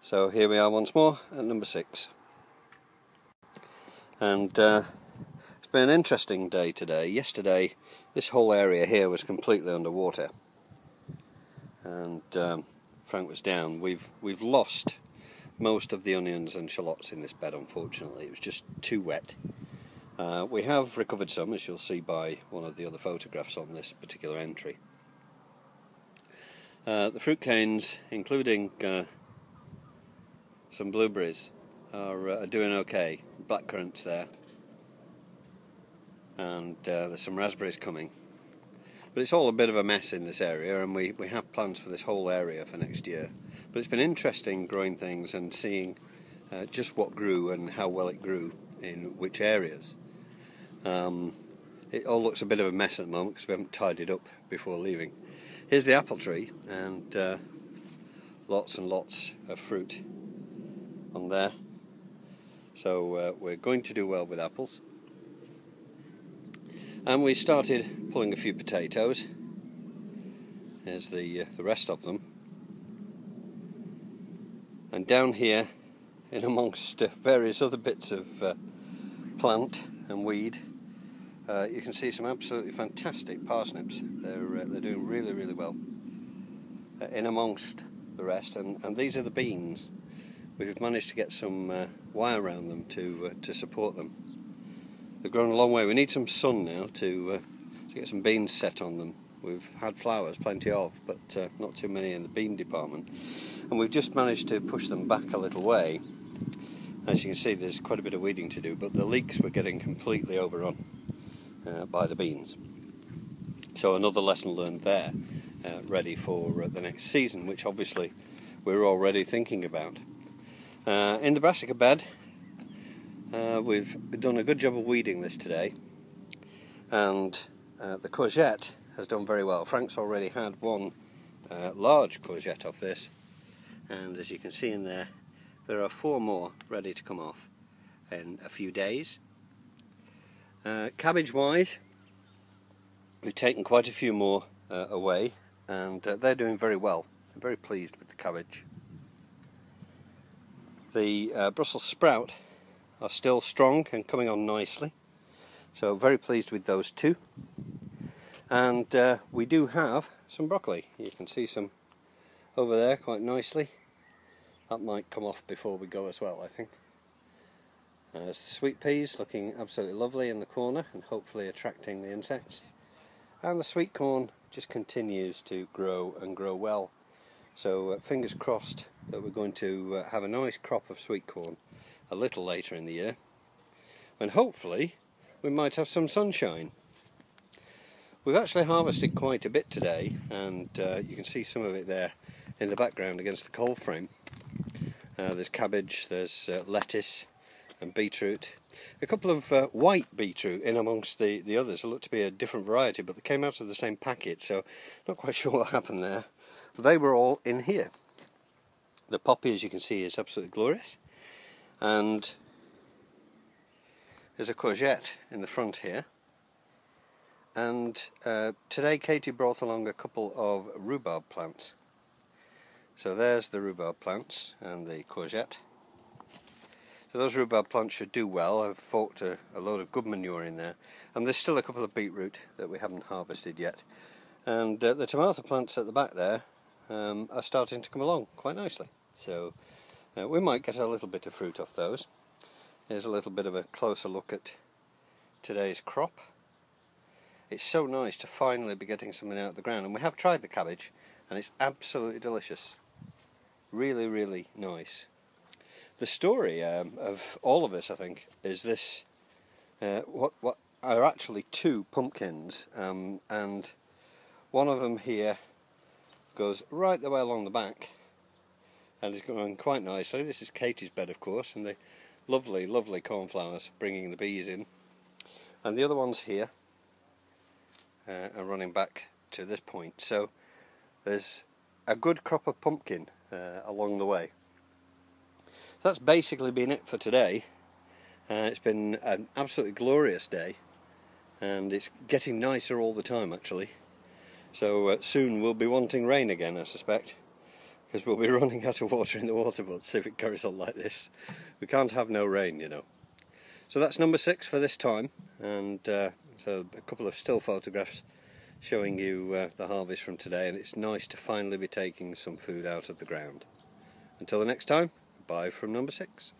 So here we are once more at number 6. And it's been an interesting day today. Yesterday this whole area here was completely underwater, and Frank was down. We've lost most of the onions and shallots in this bed, unfortunately. It was just too wet. We have recovered some, as you'll see by one of the other photographs on this particular entry. The fruit canes, including some blueberries, are doing okay. Blackcurrants there, and there's some raspberries coming. But it's all a bit of a mess in this area, and we have plans for this whole area for next year. But it's been interesting growing things and seeing just what grew and how well it grew in which areas. It all looks a bit of a mess at the moment because we haven't tidied up before leaving. Here's the apple tree, and lots and lots of fruit on there. So we're going to do well with apples. And we started pulling a few potatoes. There's the rest of them. And down here, in amongst various other bits of plant and weed, you can see some absolutely fantastic parsnips. They're doing really, really well in amongst the rest. And these are the beans. We've managed to get some wire around them to support them. They've grown a long way. We need some sun now to get some beans set on them. We've had flowers, plenty of, but not too many in the bean department. And we've just managed to push them back a little way. As you can see, there's quite a bit of weeding to do, but the leeks were getting completely overrun by the beans. So another lesson learned there, ready for the next season, which obviously we're already thinking about. In the brassica bed, we've done a good job of weeding this today, and the courgette has done very well. Frank's already had one large courgette off this, and as you can see in there, there are 4 more ready to come off in a few days. Cabbage wise, we've taken quite a few more away, and they're doing very well. I'm very pleased with the cabbage. The Brussels sprout are still strong and coming on nicely, so very pleased with those two. And we do have some broccoli. You can see some over there quite nicely. That might come off before we go as well, I think. There's the sweet peas looking absolutely lovely in the corner and hopefully attracting the insects. And the sweet corn just continues to grow and grow well. So fingers crossed that we're going to have a nice crop of sweet corn a little later in the year, and hopefully we might have some sunshine. We've actually harvested quite a bit today, and you can see some of it there in the background against the cold frame. There's cabbage, there's lettuce and beetroot. A couple of white beetroot in amongst the others. They look to be a different variety, but they came out of the same packet, so not quite sure what happened there. But they were all in here. The poppy, as you can see, is absolutely glorious. And there's a courgette in the front here. And today Katie brought along a couple of rhubarb plants. So there's the rhubarb plants and the courgette. So those rhubarb plants should do well. I've forked a load of good manure in there. And there's still a couple of beetroot that we haven't harvested yet. And the tomato plants at the back there are starting to come along quite nicely. So we might get a little bit of fruit off those. Here's a little bit of a closer look at today's crop. It's so nice to finally be getting something out of the ground, and we have tried the cabbage and it's absolutely delicious. Really, really nice. The story of all of this, I think, is this, what are actually 2 pumpkins, and one of them here goes right the way along the back and is growing quite nicely. This is Katie's bed, of course, and the lovely, lovely cornflowers bringing the bees in. And the other ones here are running back to this point. So there's a good crop of pumpkin along the way. So that's basically been it for today. It's been an absolutely glorious day, and it's getting nicer all the time actually. So soon we'll be wanting rain again, I suspect. because we'll be running out of water in the water buds if it carries on like this. We can't have no rain, you know. So that's number 6 for this time, and so a couple of still photographs showing you the harvest from today, and it's nice to finally be taking some food out of the ground. Until the next time, bye from number 6.